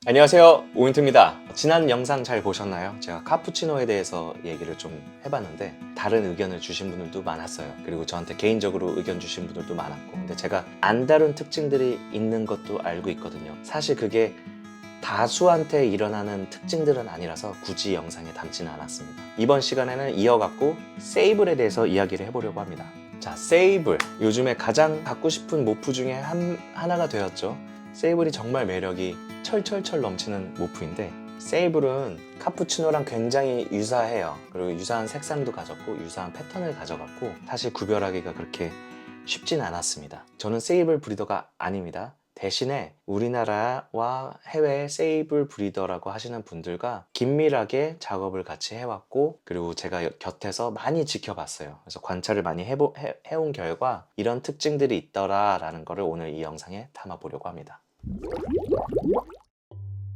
안녕하세요, 오인트입니다. 지난 영상 잘 보셨나요? 제가 카푸치노에 대해서 얘기를 좀 해봤는데 다른 의견을 주신 분들도 많았어요. 그리고 저한테 개인적으로 의견 주신 분들도 많았고, 근데 제가 안 다룬 특징들이 있는 것도 알고 있거든요. 사실 그게 다수한테 일어나는 특징들은 아니라서 굳이 영상에 담지는 않았습니다. 이번 시간에는 이어갖고 세이블에 대해서 이야기를 해보려고 합니다. 자, 세이블, 요즘에 가장 갖고 싶은 모프 중에 하나가 되었죠. 세이블이 정말 매력이 철철철 넘치는 모프인데, 세이블은 카푸치노랑 굉장히 유사해요. 그리고 유사한 색상도 가졌고 유사한 패턴을 가져갔고, 사실 구별하기가 그렇게 쉽진 않았습니다. 저는 세이블 브리더가 아닙니다. 대신에 우리나라와 해외 세이블 브리더라고 하시는 분들과 긴밀하게 작업을 같이 해왔고, 그리고 제가 곁에서 많이 지켜봤어요. 그래서 관찰을 많이 해온 결과 이런 특징들이 있더라라는 거를 오늘 이 영상에 담아보려고 합니다.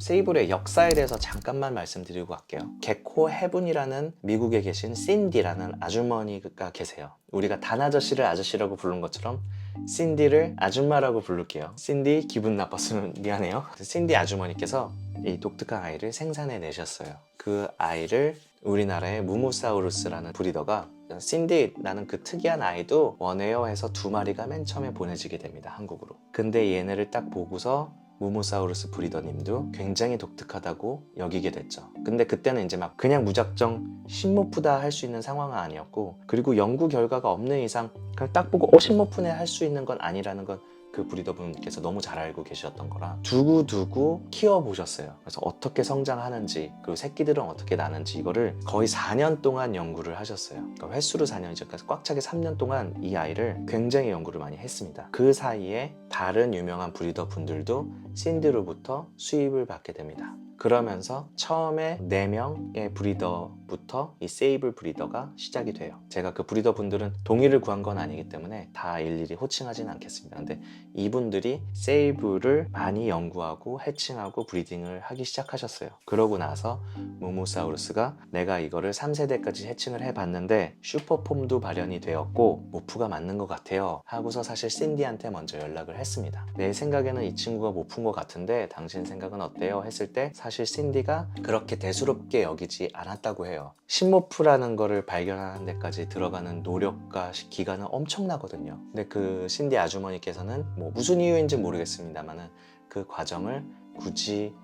세이블의 역사에 대해서 잠깐만 말씀드리고 갈게요. 개코 헤븐이라는 미국에 계신 신디라는 아주머니가 계세요. 우리가 단 아저씨를 아저씨라고 부른 것처럼 신디를 아줌마라고 부를게요. 신디 기분 나빴으면 미안해요. 신디 아주머니께서 이 독특한 아이를 생산해 내셨어요. 그 아이를 우리나라의 무무사우루스라는 브리더가 신디라는 그 특이한 아이도 원해요 해서 2마리가 맨 처음에 보내지게 됩니다, 한국으로. 근데 얘네를 딱 보고서 무무사우루스 브리더님도 굉장히 독특하다고 여기게 됐죠. 근데 그때는 이제 막 그냥 무작정 신모프다 할 수 있는 상황은 아니었고, 그리고 연구 결과가 없는 이상 그냥 딱 보고 신모프네 할 수 있는 건 아니라는 건 그 브리더분께서 너무 잘 알고 계셨던 거라 두고두고 키워보셨어요. 그래서 어떻게 성장하는지, 그리고 새끼들은 어떻게 나는지 이거를 거의 4년 동안 연구를 하셨어요. 그러니까 횟수로 4년이죠. 그래서 꽉 차게 3년 동안 이 아이를 굉장히 연구를 많이 했습니다. 그 사이에 다른 유명한 브리더 분들도 신디로부터 수입을 받게 됩니다. 그러면서 처음에 4명의 브리더부터 이 세이블 브리더가 시작이 돼요. 제가 그 브리더 분들은 동의를 구한 건 아니기 때문에 다 일일이 호칭하지는 않겠습니다. 근데 이분들이 세이블을 많이 연구하고 해칭하고 브리딩을 하기 시작하셨어요. 그러고 나서 무무사우루스가 내가 이거를 3세대까지 해칭을 해봤는데 슈퍼폼도 발현이 되었고 모프가 맞는 것 같아요 하고서 사실 신디한테 먼저 연락을 했습니다. 내 생각에는 이 친구가 모프인 것 같은데 당신 생각은 어때요? 했을 때 사실 신디가 그렇게 대수롭게 여기지 않았다고 해요. 신모프라는 거를 발견하는 데까지 들어가는 노력과 기간은 엄청나거든요. 근데 그 신디 아주머니께서는 뭐 무슨 이유인지 모르겠습니다만은 그 과정을 굳이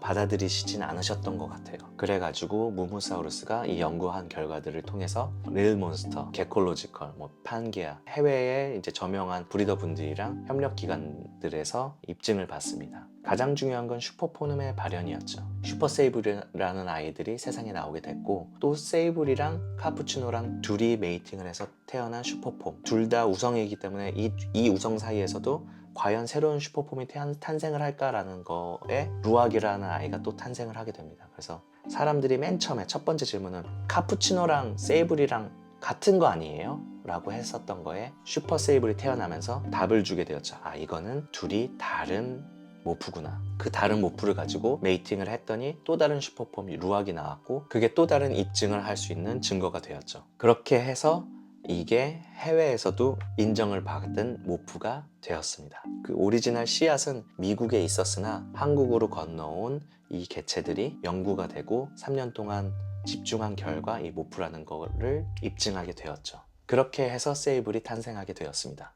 받아들이시진 않으셨던 것 같아요. 그래가지고 무무사우루스가 이 연구한 결과들을 통해서 릴몬스터, 게콜로지컬, 판게아 해외의 이제 저명한 브리더 분들이랑 협력 기관들에서 입증을 받습니다. 가장 중요한 건 슈퍼포름의 발현이었죠. 슈퍼세이블이라는 아이들이 세상에 나오게 됐고, 또 세이블이랑 카푸치노랑 둘이 메이팅을 해서 태어난 슈퍼폼, 둘 다 우성이기 때문에 이 우성 사이에서도 과연 새로운 슈퍼폼이 탄생을 할까라는 거에 루악이라는 아이가 또 탄생을 하게 됩니다. 그래서 사람들이 맨 처음에 첫 번째 질문은 카푸치노랑 세이블이랑 같은 거 아니에요? 라고 했었던 거에 슈퍼 세이블이 태어나면서 답을 주게 되었죠. 아, 이거는 둘이 다른 모프구나. 그 다른 모프를 가지고 메이팅을 했더니 또 다른 슈퍼폼 루악이 나왔고, 그게 또 다른 입증을 할 수 있는 증거가 되었죠. 그렇게 해서 이게 해외에서도 인정을 받은 모프가 되었습니다. 그 오리지널 씨앗은 미국에 있었으나 한국으로 건너온 이 개체들이 연구가 되고 3년 동안 집중한 결과 이 모프라는 거를 입증하게 되었죠. 그렇게 해서 세이블이 탄생하게 되었습니다.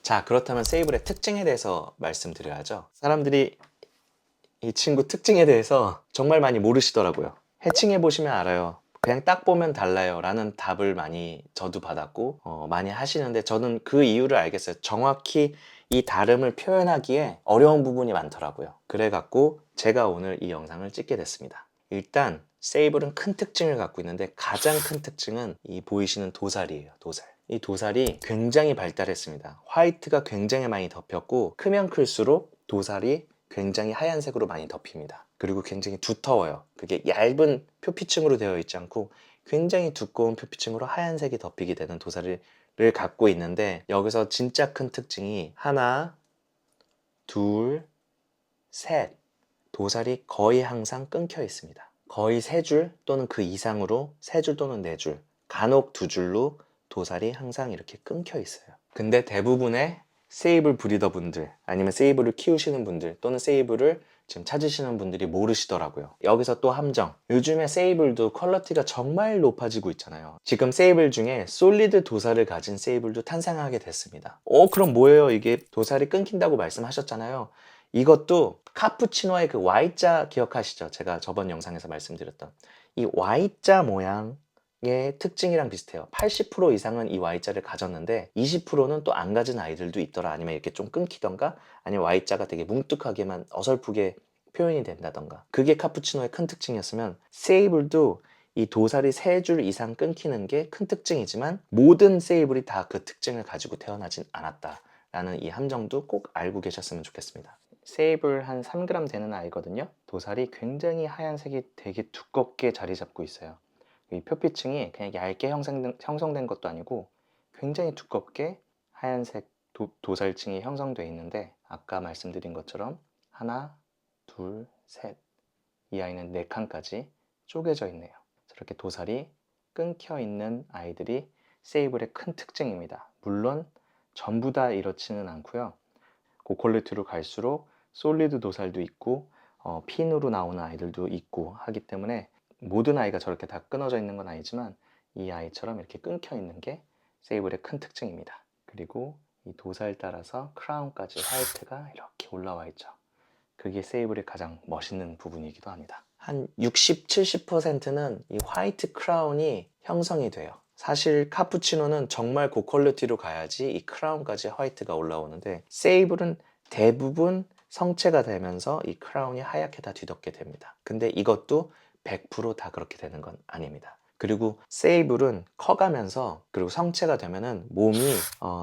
자, 그렇다면 세이블의 특징에 대해서 말씀드려야죠. 사람들이 이 친구 특징에 대해서 정말 많이 모르시더라고요. 해칭해 보시면 알아요. 그냥 딱 보면 달라요 라는 답을 많이 저도 받았고 많이 하시는데, 저는 그 이유를 알겠어요. 정확히 이 다름을 표현하기에 어려운 부분이 많더라고요. 그래갖고 제가 오늘 이 영상을 찍게 됐습니다. 일단 세이블은 큰 특징을 갖고 있는데, 가장 큰 특징은 이 보이시는 도살이에요. 도살. 이 도살이 굉장히 발달했습니다. 화이트가 굉장히 많이 덮였고, 크면 클수록 도살이 굉장히 하얀색으로 많이 덮입니다. 그리고 굉장히 두터워요. 그게 얇은 표피층으로 되어 있지 않고 굉장히 두꺼운 표피층으로 하얀색이 덮이게 되는 도살을 갖고 있는데, 여기서 진짜 큰 특징이 하나, 둘, 셋. 도살이 거의 항상 끊겨 있습니다. 거의 3줄 또는 그 이상으로 3줄 또는 4줄, 간혹 2줄로 도살이 항상 이렇게 끊겨 있어요. 근데 대부분의 세이블 브리더 분들 아니면 세이블을 키우시는 분들 또는 세이블을 지금 찾으시는 분들이 모르시더라고요. 여기서 또 함정. 요즘에 세이블도 퀄리티가 정말 높아지고 있잖아요. 지금 세이블 중에 솔리드 도살을 가진 세이블도 탄생하게 됐습니다. 그럼 뭐예요? 이게 도살이 끊긴다고 말씀하셨잖아요. 이것도 카푸치노의 그 Y자 기억하시죠? 제가 저번 영상에서 말씀드렸던 이 Y자 모양의 특징이랑 비슷해요. 80% 이상은 이 Y자를 가졌는데 20%는 또 안 가진 아이들도 있더라. 아니면 이렇게 좀 끊기던가 아니면 Y자가 되게 뭉뚝하게만 어설프게 표현이 된다던가. 그게 카푸치노의 큰 특징이었으면 세이블도 이 도살이 3줄 이상 끊기는 게 큰 특징이지만 모든 세이블이 다 그 특징을 가지고 태어나진 않았다라는 이 함정도 꼭 알고 계셨으면 좋겠습니다. 세이블 한 3g 되는 아이거든요. 도살이 굉장히 하얀색이 되게 두껍게 자리 잡고 있어요. 이 표피층이 그냥 얇게 형성된 것도 아니고 굉장히 두껍게 하얀색 도살층이 형성되어 있는데 아까 말씀드린 것처럼 하나, 둘, 셋. 이 아이는 4칸까지 쪼개져 있네요. 저렇게 도살이 끊겨 있는 아이들이 세이블의 큰 특징입니다. 물론 전부 다 이렇지는 않고요. 고퀄리티로 갈수록 솔리드 도살도 있고 핀으로 나오는 아이들도 있고 하기 때문에 모든 아이가 저렇게 다 끊어져 있는 건 아니지만 이 아이처럼 이렇게 끊겨 있는 게 세이블의 큰 특징입니다. 그리고 이 도살 따라서 크라운까지 화이트가 이렇게 올라와 있죠. 그게 세이블의 가장 멋있는 부분이기도 합니다. 한 60, 70%는 이 화이트 크라운이 형성이 돼요. 사실 카푸치노는 정말 고퀄리티로 가야지 이 크라운까지 화이트가 올라오는데 세이블은 대부분 성체가 되면서 이 크라운이 하얗게 다 뒤덮게 됩니다. 근데 이것도 100%다 그렇게 되는 건 아닙니다. 그리고 세이블은 커가면서 그리고 성체가 되면은 몸이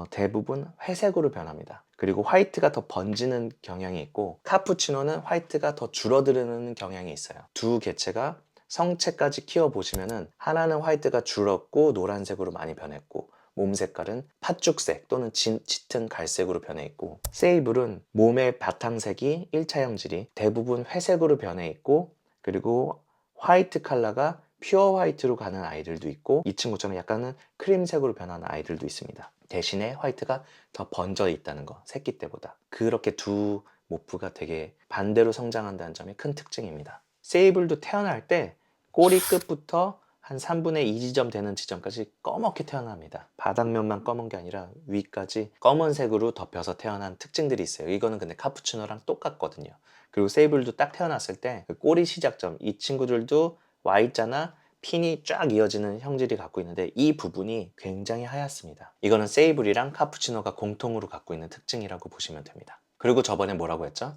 대부분 회색으로 변합니다. 그리고 화이트가 더 번지는 경향이 있고 카푸치노는 화이트가 더 줄어드는 경향이 있어요. 두 개체가 성체까지 키워보시면은 하나는 화이트가 줄었고 노란색으로 많이 변했고 몸 색깔은 팥죽색 또는 짙은 갈색으로 변해 있고 세이블은 몸의 바탕색이 1차 형질이 대부분 회색으로 변해 있고 그리고 화이트 컬러가 퓨어 화이트로 가는 아이들도 있고 이 친구처럼 약간은 크림색으로 변하는 아이들도 있습니다. 대신에 화이트가 더 번져 있다는 거, 새끼 때보다. 그렇게 두 모프가 되게 반대로 성장한다는 점이 큰 특징입니다. 세이블도 태어날 때 꼬리 끝부터 한 3분의 2 지점 되는 지점까지 꺼멓게 태어납니다. 바닥면만 검은 게 아니라 위까지 검은색으로 덮여서 태어난 특징들이 있어요. 이거는 근데 카푸치노랑 똑같거든요. 그리고 세이블도 딱 태어났을 때 그 꼬리 시작점, 이 친구들도 Y자나 핀이 쫙 이어지는 형질이 갖고 있는데 이 부분이 굉장히 하얗습니다. 이거는 세이블이랑 카푸치노가 공통으로 갖고 있는 특징이라고 보시면 됩니다. 그리고 저번에 뭐라고 했죠?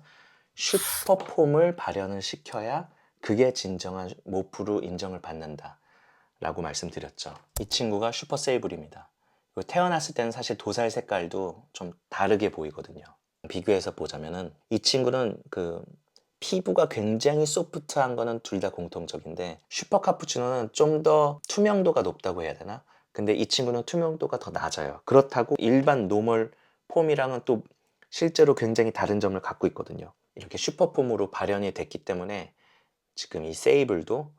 슈퍼폼을 발현을 시켜야 그게 진정한 모프로 인정을 받는다 라고 말씀드렸죠. 이 친구가 슈퍼 세이블입니다. 태어났을 때는 사실 도살 색깔도 좀 다르게 보이거든요. 비교해서 보자면은 이 친구는 그 피부가 굉장히 소프트한 거는 둘 다 공통적인데 슈퍼 카푸치노는 좀 더 투명도가 높다고 해야 되나? 근데 이 친구는 투명도가 더 낮아요. 그렇다고 일반 노멀 폼이랑은 또 실제로 굉장히 다른 점을 갖고 있거든요. 이렇게 슈퍼폼으로 발현이 됐기 때문에 지금 이 세이블도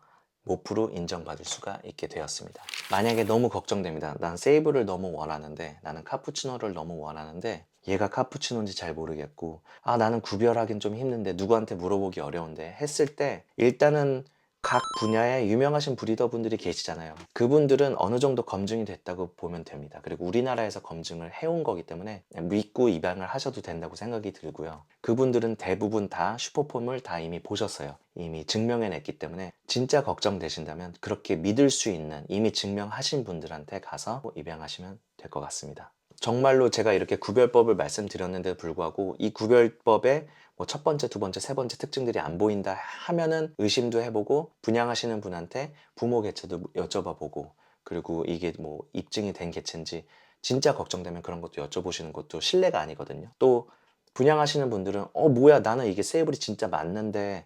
모프로 인정받을 수가 있게 되었습니다. 만약에 너무 걱정됩니다. 난 세이블을 너무 원하는데 나는 카푸치노를 너무 원하는데 얘가 카푸치노인지 잘 모르겠고 나는 구별하긴 좀 힘든데 누구한테 물어보기 어려운데 했을 때 일단은 각 분야에 유명하신 브리더분들이 계시잖아요. 그분들은 어느 정도 검증이 됐다고 보면 됩니다. 그리고 우리나라에서 검증을 해온 거기 때문에 믿고 입양을 하셔도 된다고 생각이 들고요. 그분들은 대부분 다 슈퍼폼을 다 이미 보셨어요. 이미 증명해냈기 때문에 진짜 걱정되신다면 그렇게 믿을 수 있는 이미 증명하신 분들한테 가서 입양하시면 될 것 같습니다. 정말로 제가 이렇게 구별법을 말씀드렸는데도 불구하고 이 구별법에 뭐 첫 번째, 두 번째, 세 번째 특징들이 안 보인다 하면은 의심도 해보고 분양하시는 분한테 부모 개체도 여쭤봐 보고 그리고 이게 뭐 입증이 된 개체인지 진짜 걱정되면 그런 것도 여쭤보시는 것도 신뢰가 아니거든요. 또 분양하시는 분들은 뭐야 나는 이게 세이블이 진짜 맞는데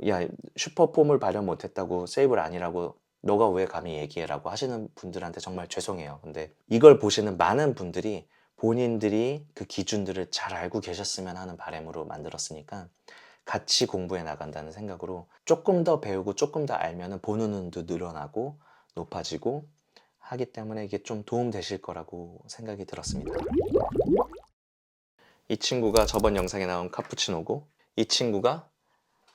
야 슈퍼폼을 발현 못했다고 세이블 아니라고 너가 왜 감히 얘기해라고 하시는 분들한테 정말 죄송해요. 근데 이걸 보시는 많은 분들이 본인들이 그 기준들을 잘 알고 계셨으면 하는 바람으로 만들었으니까 같이 공부해 나간다는 생각으로 조금 더 배우고 조금 더 알면은 보는 눈도 늘어나고 높아지고 하기 때문에 이게 좀 도움 되실 거라고 생각이 들었습니다. 이 친구가 저번 영상에 나온 카푸치노고 이 친구가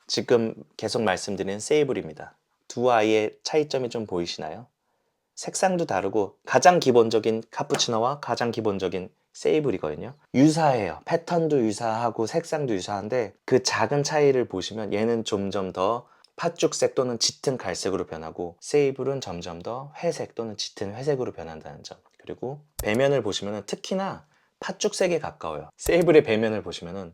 지금 계속 말씀드린 세이블입니다. 두 아이의 차이점이 좀 보이시나요? 색상도 다르고 가장 기본적인 카푸치노와 가장 기본적인 세이블이거든요. 유사해요. 패턴도 유사하고 색상도 유사한데 그 작은 차이를 보시면 얘는 점점 더 팥죽색 또는 짙은 갈색으로 변하고 세이블은 점점 더 회색 또는 짙은 회색으로 변한다는 점. 그리고 배면을 보시면 특히나 팥죽색에 가까워요. 세이블의 배면을 보시면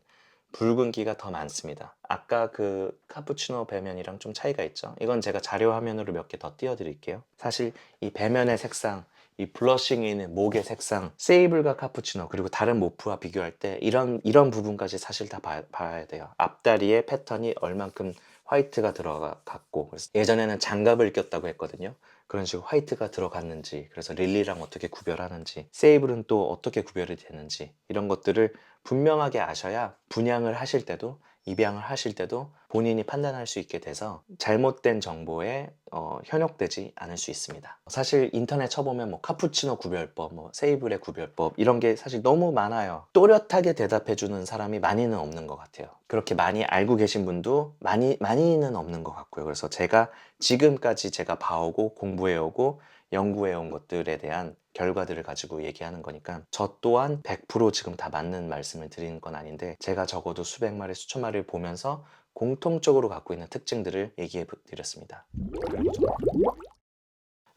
붉은기가 더 많습니다. 아까 그 카푸치노 배면이랑 좀 차이가 있죠. 이건 제가 자료 화면으로 몇 개 더 띄워드릴게요. 사실 이 배면의 색상, 이 블러싱이 있는 목의 색상, 세이블과 카푸치노 그리고 다른 모프와 비교할 때 이런 부분까지 사실 다 봐야 돼요. 앞다리의 패턴이 얼만큼 화이트가 들어갔고, 그래서 예전에는 장갑을 꼈다고 했거든요. 그런 식으로 화이트가 들어갔는지, 그래서 릴리랑 어떻게 구별하는지, 세이블은 또 어떻게 구별이 되는지, 이런 것들을 분명하게 아셔야 분양을 하실 때도 입양을 하실 때도 본인이 판단할 수 있게 돼서 잘못된 정보에 현혹되지 않을 수 있습니다. 사실 인터넷 쳐보면 뭐 카푸치노 구별법, 뭐 세이블의 구별법 이런 게 사실 너무 많아요. 또렷하게 대답해주는 사람이 많이는 없는 것 같아요. 그렇게 많이 알고 계신 분도 많이는 없는 것 같고요. 그래서 제가 지금까지 제가 봐오고 공부해오고 연구해온 것들에 대한 결과들을 가지고 얘기하는 거니까 저 또한 100% 지금 다 맞는 말씀을 드리는 건 아닌데 제가 적어도 수백 마리 수천 마리를 보면서 공통적으로 갖고 있는 특징들을 얘기해 드렸습니다.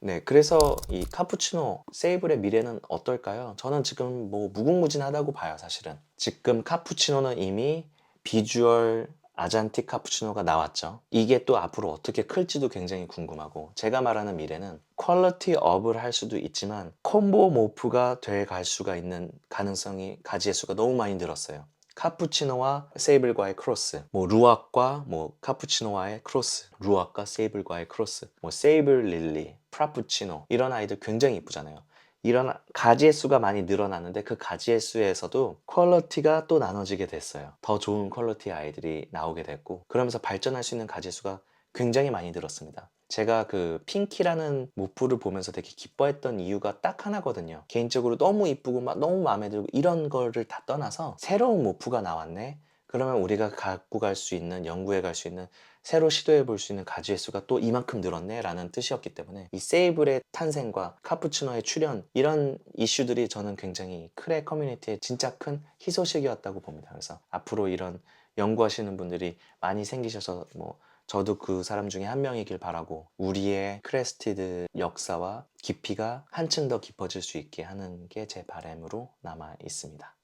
네, 그래서 이 카푸치노 세이블의 미래는 어떨까요? 저는 지금 뭐 무궁무진하다고 봐요, 사실은. 지금 카푸치노는 이미 비주얼 아잔틱 카푸치노가 나왔죠. 이게 또 앞으로 어떻게 클지도 굉장히 궁금하고, 제가 말하는 미래는 퀄리티 업을 할 수도 있지만 콤보 모프가 돼 갈 수가 있는 가능성이, 가지의 수가 너무 많이 늘었어요. 카푸치노와 세이블과의 크로스, 뭐 루악과 뭐 카푸치노와의 크로스, 루악과 세이블과의 크로스, 뭐 세이블 릴리, 프라푸치노, 이런 아이들 굉장히 이쁘잖아요. 이런 가지의 수가 많이 늘어났는데 그 가지의 수에서도 퀄리티가 또 나눠지게 됐어요. 더 좋은 퀄리티의 아이들이 나오게 됐고, 그러면서 발전할 수 있는 가지의 수가 굉장히 많이 늘었습니다. 제가 그 핑키라는 모프를 보면서 되게 기뻐했던 이유가 딱 하나거든요. 개인적으로 너무 이쁘고 막 너무 마음에 들고 이런 거를 다 떠나서 새로운 모프가 나왔네? 그러면 우리가 갖고 갈 수 있는, 연구해 갈 수 있는, 새로 시도해 볼 수 있는 가지의 수가 또 이만큼 늘었네 라는 뜻이었기 때문에 이 세이블의 탄생과 카푸치노의 출현, 이런 이슈들이 저는 굉장히 크레 커뮤니티의 진짜 큰 희소식이었다고 봅니다. 그래서 앞으로 이런 연구하시는 분들이 많이 생기셔서 뭐 저도 그 사람 중에 한 명이길 바라고, 우리의 크레스티드 역사와 깊이가 한층 더 깊어질 수 있게 하는 게 제 바람으로 남아 있습니다.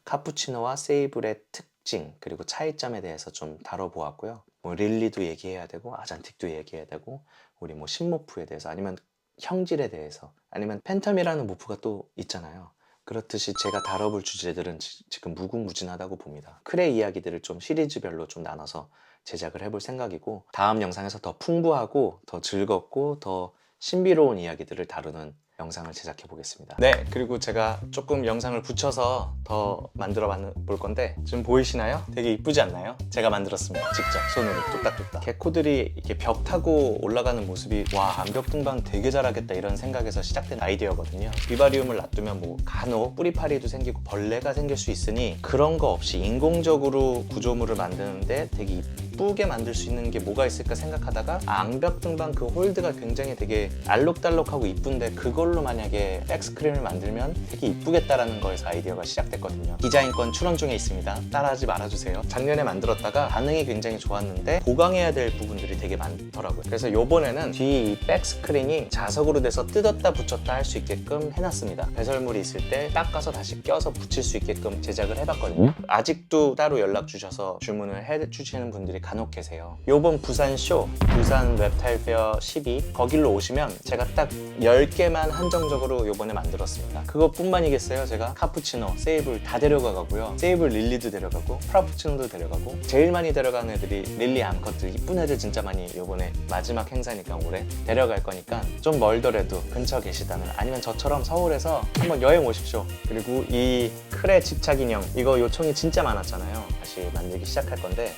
카푸치노와 세이블의 특징 그리고 차이점에 대해서 좀 다뤄보았고요. 뭐 릴리도 얘기해야 되고 아잔틱도 얘기해야 되고, 우리 뭐 신모프에 대해서, 아니면 형질에 대해서, 아니면 팬텀이라는 모프가 또 있잖아요. 그렇듯이 제가 다뤄볼 주제들은 지금 무궁무진하다고 봅니다. 크레 이야기들을 좀 시리즈별로 좀 나눠서 제작을 해볼 생각이고, 다음 영상에서 더 풍부하고 더 즐겁고 더 신비로운 이야기들을 다루는 영상을 제작해 보겠습니다. 네, 그리고 제가 조금 영상을 붙여서 더 만들어 볼 건데, 지금 보이시나요? 되게 이쁘지 않나요? 제가 만들었습니다. 직접 손으로 뚝딱뚝딱. 개코들이 이렇게 벽 타고 올라가는 모습이, 와, 암벽 등반 되게 잘하겠다 이런 생각에서 시작된 아이디어거든요. 비바리움을 놔두면 뭐 간혹 뿌리파리도 생기고 벌레가 생길 수 있으니 그런 거 없이 인공적으로 구조물을 만드는데 되게 이쁘게 만들 수 있는 게 뭐가 있을까 생각하다가, 암벽 등반 그 홀드가 굉장히 되게 알록달록하고 이쁜데 그걸로 만약에 백스크린을 만들면 되게 이쁘겠다라는 거에서 아이디어가 시작됐거든요. 디자인권 출원 중에 있습니다. 따라하지 말아주세요. 작년에 만들었다가 반응이 굉장히 좋았는데 보강해야 될 부분들이 되게 많더라고요. 그래서 요번에는 뒤 백스크린이 자석으로 돼서 뜯었다 붙였다 할 수 있게끔 해놨습니다. 배설물이 있을 때 닦아서 다시 껴서 붙일 수 있게끔 제작을 해봤거든요. 아직도 따로 연락 주셔서 주문을 해주시는 분들이 간혹 계세요. 요번 부산 쇼, 부산 웹타일 페어 12, 거길로 오시면 제가 딱 10개만 한정적으로 요번에 만들었습니다. 그것뿐만이겠어요. 제가 카푸치노, 세이블 다 데려가고요. 세이블 릴리도 데려가고 프라푸치노도 데려가고, 제일 많이 데려가는 애들이 릴리 암컷들, 이쁜 애들 진짜 많이 요번에 마지막 행사니까 올해 데려갈 거니까, 좀 멀더라도 근처 계시다면, 아니면 저처럼 서울에서 한번 여행 오십시오. 그리고 이 크레 집착 인형, 이거 요청이 진짜 많았잖아요. 다시 만들기 시작할 건데,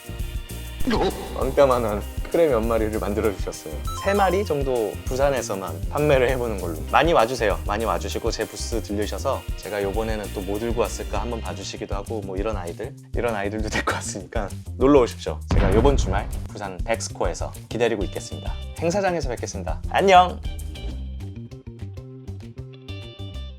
왕따만원 크레 몇 마리를 만들어 주셨어요. 3마리 정도 부산에서만 판매를 해보는 걸로. 많이 와주세요. 많이 와주시고 제 부스 들르셔서 제가 요번에는 또 뭐 들고 왔을까 한번 봐주시기도 하고, 뭐 이런 아이들도 데리고 왔으니까 놀러 오십시오. 제가 요번 주말 부산 백스코에서 기다리고 있겠습니다. 행사장에서 뵙겠습니다. 안녕.